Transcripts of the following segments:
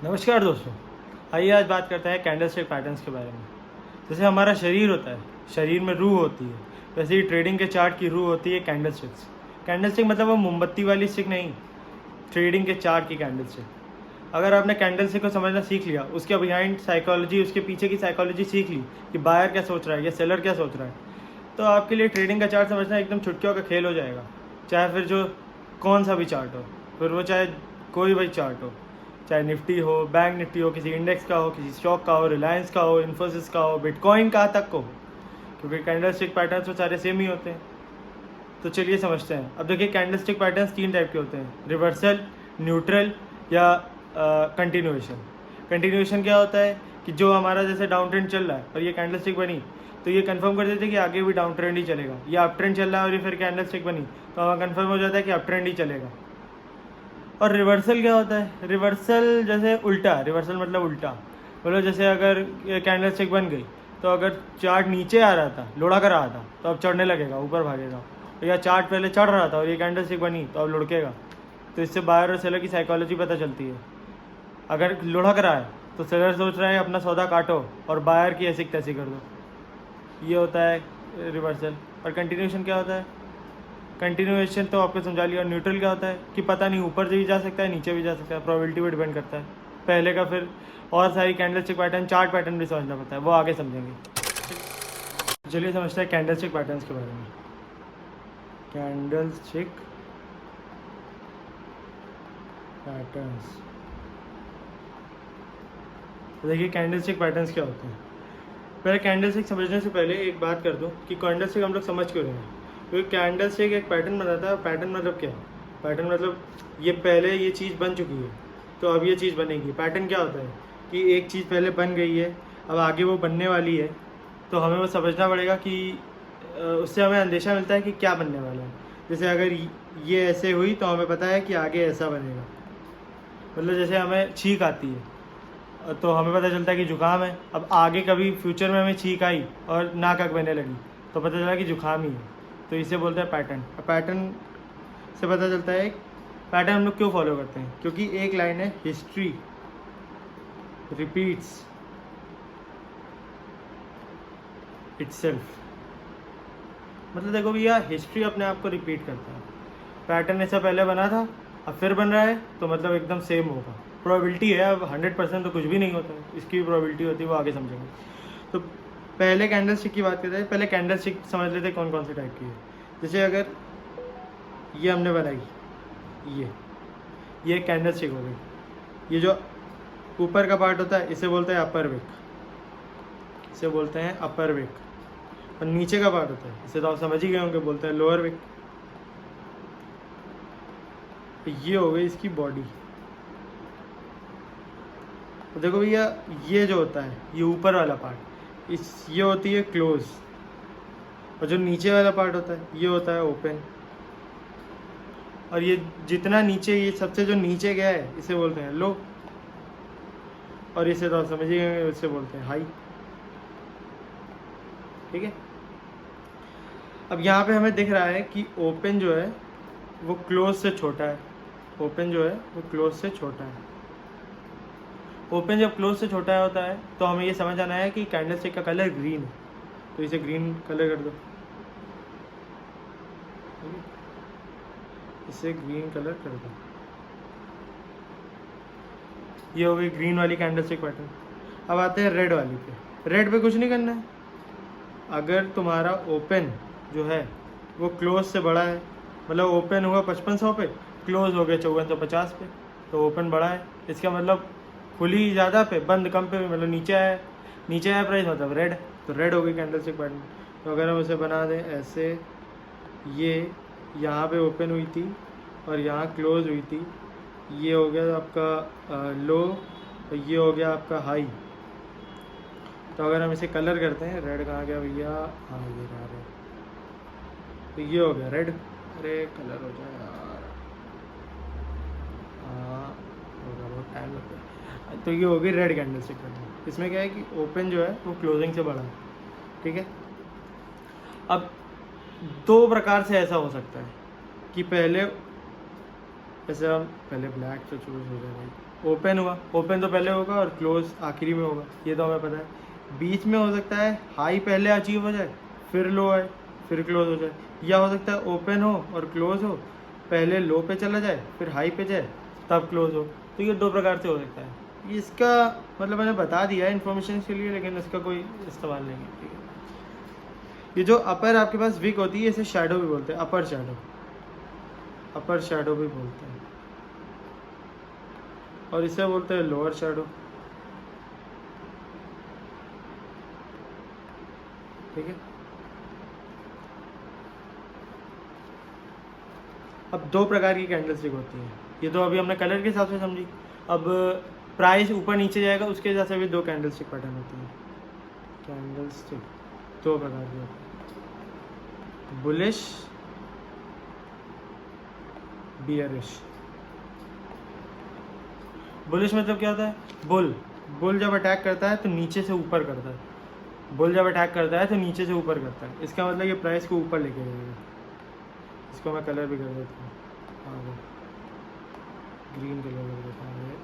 नमस्कार दोस्तों, आइए आज बात करते हैं कैंडलस्टिक पैटर्न्स के बारे में। जैसे हमारा शरीर होता है, शरीर में रूह होती है, वैसे ही ट्रेडिंग के चार्ट की रूह होती है कैंडलस्टिक्स। कैंडलस्टिक मतलब वो मोमबत्ती वाली स्टिक नहीं, ट्रेडिंग के चार्ट की कैंडलस्टिक। अगर आपने कैंडलस्टिक को समझना सीख लिया, उसके बिहाइंड साइकोलॉजी, उसके पीछे की साइकोलॉजी सीख ली कि बायर क्या सोच रहा है या सेलर क्या सोच रहा है, तो आपके लिए ट्रेडिंग का चार्ट समझना एकदम चुटकियों का खेल हो जाएगा। चाहे फिर जो कौन सा भी चार्ट हो, फिर वो चाहे कोई भी चार्ट हो, चाहे निफ्टी हो, बैंक निफ्टी हो, किसी इंडेक्स का हो, किसी स्टॉक का हो, रिलायंस का हो, इन्फोसिस का हो, बिटकॉइन का तक हो, क्योंकि कैंडलस्टिक पैटर्न्स तो सारे सेम ही होते हैं। तो चलिए समझते हैं। अब देखिए, कैंडलस्टिक पैटर्न्स 3 टाइप के होते हैं: रिवर्सल, न्यूट्रल या कंटिन्यूएशन। कंटिन्यूएशन क्या होता है कि जो हमारा जैसे डाउन ट्रेंड चल रहा है और ये कैंडलस्टिक बनी, तो ये कंफर्म कर देते हैं कि आगे भी डाउन ट्रेंड ही चलेगा। या अप ट्रेंड चल रहा है और ये फिर कैंडलस्टिक बनी, तो हमें कंफर्म हो जाता है कि अप ट्रेंड ही चलेगा। और रिवर्सल क्या होता है? रिवर्सल जैसे उल्टा, रिवर्सल मतलब उल्टा। बोलो जैसे अगर कैंडलस्टिक बन गई, तो अगर चार्ट नीचे आ रहा था, लुढ़क कर रहा था, तो अब चढ़ने लगेगा, ऊपर भागेगा। या चार्ट पहले चढ़ रहा था और ये कैंडलस्टिक बनी, तो अब लुढ़केगा। तो इससे बायर और सेलर की साइकोलॉजी पता चलती है। अगर लुढ़क रहा है तो सेलर सोच रहा है अपना सौदा काटो, और बायर की ऐसी तैसी कर दो। ये होता है रिवर्सल। और कंटिन्यूएशन क्या होता है? कंटिन्यूएशन तो आपको समझा लिया। और न्यूट्रल क्या होता है कि पता नहीं, ऊपर से भी जा सकता है, नीचे भी जा सकता है, प्रोबेबिलिटी पर डिपेंड करता है पहले का। फिर और सारी कैंडलस्टिक पैटर्न, चार्ट पैटर्न भी समझना पड़ता है, वो आगे समझेंगे। चलिए समझते हैं कैंडलस्टिक पैटर्न्स के बारे में। कैंडलस्टिक पैटर्न्स, तो देखिए कैंडलस्टिक पैटर्न्स क्या होते हैं। पहले कैंडलस्टिक समझने से पहले एक बात कर दूं कि कैंडलस्टिक हम लोग समझ क्यों रहे हैं। क्योंकि कैंडलस्टिक एक पैटर्न बनाता है। पैटर्न मतलब क्या? पैटर्न मतलब ये पहले ये चीज़ बन चुकी है, तो अब ये चीज़ बनेगी। पैटर्न क्या होता है कि एक चीज़ पहले बन गई है, अब आगे वो बनने वाली है, तो हमें वो समझना पड़ेगा कि उससे हमें अंदेशा मिलता है कि क्या बनने वाला है। जैसे अगर ये ऐसे हुई, तो हमें पता है कि आगे ऐसा बनेगा। मतलब जैसे हमें छींक आती है, तो हमें पता चलता है कि जुकाम है। अब आगे कभी फ्यूचर में हमें छींक आई और नाक आँख बहने लगी, तो पता चला कि जुकाम ही है। तो इसे बोलते हैं पैटर्न। पैटर्न से पता चलता है। पैटर्न हम लोग क्यों फॉलो करते हैं? क्योंकि एक लाइन है, हिस्ट्री रिपीट्स इटसेल्फ। मतलब देखो भैया, हिस्ट्री अपने आप को रिपीट करता है। पैटर्न ऐसा पहले बना था, अब फिर बन रहा है, तो मतलब एकदम सेम होगा। प्रोबेबिलिटी है, अब 100% तो कुछ भी नहीं होता है, इसकी भी प्रोबेबिलिटी होती है, वो आगे समझेंगे। तो पहले कैंडलस्टिक की बात करते हैं। पहले कैंडलस्टिक समझ लेते हैं कौन कौन से टाइप की है। जैसे अगर ये हमने बनाई, ये कैंडलस्टिक हो गई। ये जो ऊपर का पार्ट होता है, इसे बोलते हैं अपर विक, इसे बोलते हैं अपर विक। और नीचे का पार्ट होता है, इसे तो आप समझ ही गए होंगे, बोलते हैं लोअर विक। ये हो गई इसकी बॉडी। तो देखो भैया, ये जो होता है, ये ऊपर वाला पार्ट, ये होती है क्लोज। और जो नीचे वाला पार्ट होता है, ये होता है ओपन। और ये जितना नीचे, ये सबसे जो नीचे गया है, इसे बोलते हैं लो। और इसे तो आप समझिए, इसे बोलते हैं हाई। ठीक है। अब यहाँ पे हमें दिख रहा है कि ओपन जो है वो क्लोज से छोटा है। ओपन जो है वो क्लोज से छोटा है। ओपन जब क्लोज से छोटा होता है, तो हमें ये समझ आना है कि कैंडलस्टिक का कलर ग्रीन है, तो इसे ग्रीन कलर कर दो। इसे ग्रीन कलर कर दो। ये हो गई ग्रीन वाली कैंडलस्टिक पैटर्न। अब आते हैं रेड वाली पे। रेड पे कुछ नहीं करना है। अगर तुम्हारा ओपन जो है वो क्लोज से बड़ा है, मतलब ओपन हुआ 5500 पे, क्लोज हो गया 5450 पे, तो ओपन बड़ा है। इसका मतलब खुली ज़्यादा पे, बंद कम पे, मतलब नीचे है प्राइस, मतलब रेड। तो रेड हो गई कैंडलस्टिक पैटर्न। तो अगर हम उसे बना दें ऐसे, ये यहाँ पे ओपन हुई थी और यहाँ क्लोज हुई थी, ये हो गया आपका लो, और ये हो गया आपका हाई। तो अगर हम इसे कलर करते हैं, रेड कहाँ गया भैया, हाँ ये रहा रेड। तो ये हो गया रेड। अरे कलर हो जाए यार, हाँ होगा, बहुत टाइम लगता है। तो ये हो गई रेड कैंडलस्टिक पैटर्न। इसमें क्या है कि ओपन जो है वो क्लोजिंग से बड़ा है। ठीक है। अब 2 प्रकार से ऐसा हो सकता है कि पहले, जैसे हम पहले ब्लैक तो चूज हो जाए भाई, ओपन हुआ, ओपन तो पहले होगा और क्लोज आखिरी में होगा, ये तो हमें पता है। बीच में हो सकता है हाई पहले अचीव हो जाए, फिर लो आए, फिर क्लोज हो जाए, या हो सकता है ओपन हो और क्लोज हो, पहले लो पे चला जाए फिर हाई पे जाए तब क्लोज हो। तो ये दो प्रकार से हो सकता है। इसका मतलब मैंने बता दिया है इन्फॉर्मेशन के लिए, लेकिन इसका कोई इस्तेमाल नहीं है, ठीक है। ये जो अपर आपके पास विक होती है इसे शैडो भी बोलते हैं, अपर शैडो, अपर शैडो भी बोलते हैं, और इसे बोलते हैं लोअर शैडो, ठीक है। अब दो प्रकार की कैंडलस्टिक होती है, ये तो अभी हमने कलर के हिसाब से समझी। अब प्राइस ऊपर नीचे जाएगा उसके हिसाब से भी दो कैंडलस्टिक पैटर्न होती है। कैंडलस्टिक दो प्रकार की होती है, बुलिश, बियरिश। बुलिश मतलब क्या होता है? बुल, बुल जब अटैक करता है तो नीचे से ऊपर करता है, बुल जब अटैक करता है तो नीचे से ऊपर करता है, इसका मतलब ये प्राइस को ऊपर लेके जाएगा। इसको मैं कलर भी कर देता हूँ, हाँ ग्रीन कलर कर देता हूँ,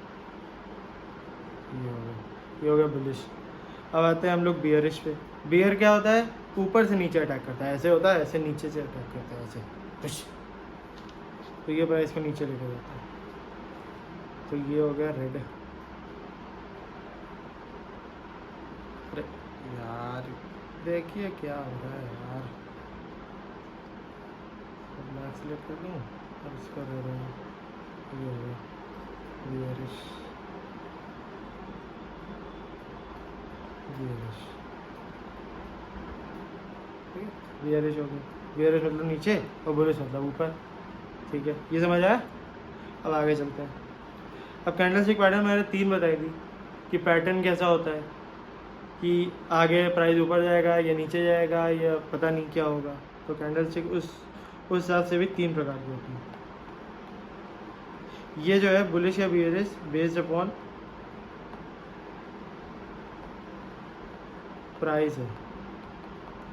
ये हो गया बुलिश। अब आते हैं हम लोग बियरिश पे। बियर क्या होता है? ऊपर से नीचे अटैक करता है, ऐसे होता है, ऐसे नीचे से अटैक करता है, ऐसे पुश, तो ये प्राइस को नीचे लेके जाता है। तो ये हो गया रेड। अरे यार देखिए क्या हो रहा है यार, ब्लैक सेलेक्ट कर लूँ और इसका रेड है, ये हो गया बियरिश, बियरिश, बियरिश हो गया। बियरिश मतलब नीचे और बुलिश मतलब ऊपर, ठीक है, ये समझ आया। अब आगे चलते हैं। अब कैंडलस्टिक पैटर्न मैंने तीन बताई थी कि पैटर्न कैसा होता है, कि आगे प्राइस ऊपर जाएगा या नीचे जाएगा या पता नहीं क्या होगा। तो कैंडलस्टिक उस हिसाब से भी तीन प्रकार की होती है। ये जो है बुलिश या बियरिश बेस्ड अपॉन प्राइस है,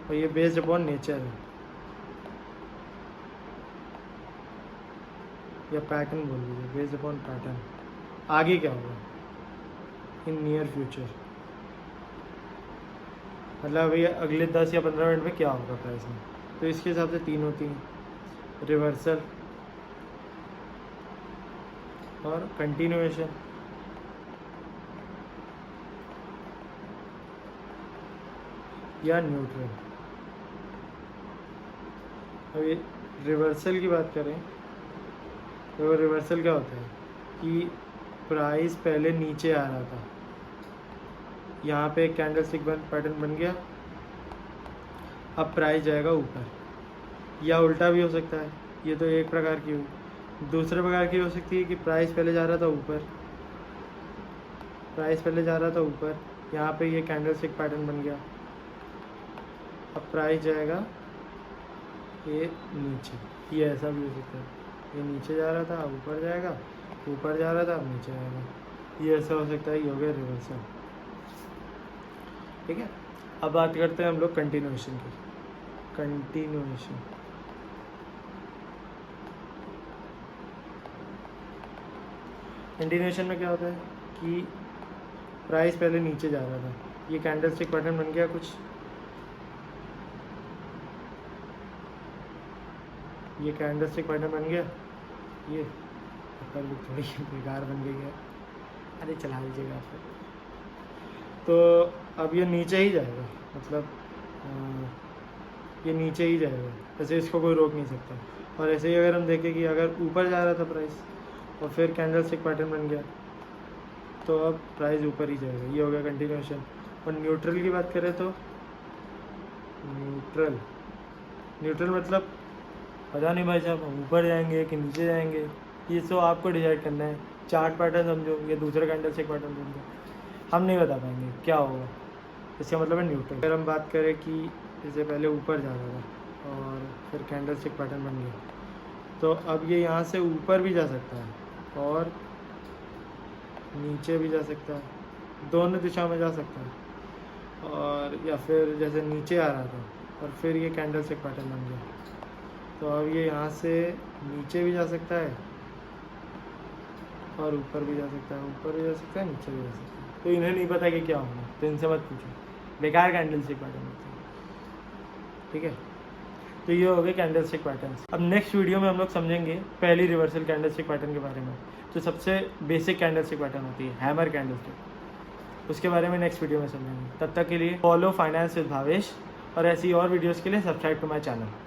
और ये बेस्ड अपॉन नेचर है या पैटर्न बोल लीजिए, बेस्ड अपॉन पैटर्न। आगे क्या होगा इन नियर फ्यूचर, मतलब ये अगले 10 या 15 मिनट में क्या होगा प्राइस में। तो इसके हिसाब से तीन होती हैं, रिवर्सल और कंटिन्यूएशन या न्यूट्रल। अब ये रिवर्सल की बात करें तो रिवर्सल क्या होता है कि प्राइस पहले नीचे आ रहा था, यहाँ पे एक कैंडलस्टिक पैटर्न बन गया, अब प्राइस जाएगा ऊपर, या उल्टा भी हो सकता है। ये तो एक प्रकार की हुई। दूसरे प्रकार की हो सकती है कि प्राइस पहले जा रहा था ऊपर, प्राइस पहले जा रहा था ऊपर, यहाँ पे ये कैंडलस्टिक पैटर्न बन गया, अब प्राइस जाएगा ये नीचे, ये ऐसा भी हो सकता है, ये नीचे जा रहा था अब ऊपर जाएगा, ऊपर जा रहा था अब नीचे आएगा, ये ऐसा हो सकता है। ये हो गया रिवर्सल, ठीक है। अब बात करते हैं हम लोग कंटिन्यूएशन की। कंटिन्यूएशन, कंटिन्यूएशन में क्या होता है कि प्राइस पहले नीचे जा रहा था, ये कैंडलस्टिक पैटर्न बन गया कुछ, ये कैंडलस्टिक पैटर्न बन गया, ये ऊपर भी थोड़ी बेकार बन गई है, अरे चला लीजिएगा फिर। तो अब ये नीचे ही जाएगा, मतलब ये नीचे ही जाएगा, ऐसे इसको कोई रोक नहीं सकता। और ऐसे ही अगर हम देखें कि अगर ऊपर जा रहा था प्राइस और फिर कैंडलस्टिक पैटर्न बन गया तो अब प्राइस ऊपर ही जाएगा, ये हो गया कंटिन्यूएशन। और न्यूट्रल की बात करें तो न्यूट्रल, न्यूट्रल मतलब पता नहीं भाई साहब ऊपर जाएंगे कि नीचे जाएंगे, ये तो आपको डिसाइड करना है। चार्ट पैटर्न समझो या दूसरा कैंडलस्टिक पैटर्न समझो, हम नहीं बता पाएंगे क्या होगा, इसका मतलब है न्यूट्रल। अगर हम बात करें कि इससे पहले ऊपर जा रहा था और फिर कैंडलस्टिक पैटर्न बन गया, तो अब ये यहाँ से ऊपर भी जा सकता है और नीचे भी जा सकता है, दोनों दिशा में जा सकता है। और या फिर जैसे नीचे आ रहा था और फिर ये कैंडलस्टिक पैटर्न बन गया, तो अब ये यहाँ से नीचे भी जा सकता है और ऊपर भी जा सकता है, ऊपर भी जा सकता है, नीचे भी जा सकता है। तो इन्हें नहीं पता कि क्या होगा, तो इनसे मत पूछो, बेकार कैंडल स्टिक पैटर्न होते हैं, ठीक है। तो ये हो गए कैंडल स्टिक पैटर्न्स। अब नेक्स्ट वीडियो में हम लोग समझेंगे पहली रिवर्सल कैंडल स्टिक पैटर्न के बारे में, जो सबसे बेसिक कैंडल स्टिक पैटर्न होती है, हैमर कैंडल स्टिक। उसके बारे में नेक्स्ट वीडियो में समझेंगे। तब तक के लिए फॉलो फाइनेंस विद भावेश, और ऐसी और वीडियोज़ के लिए सब्सक्राइब टू माई चैनल।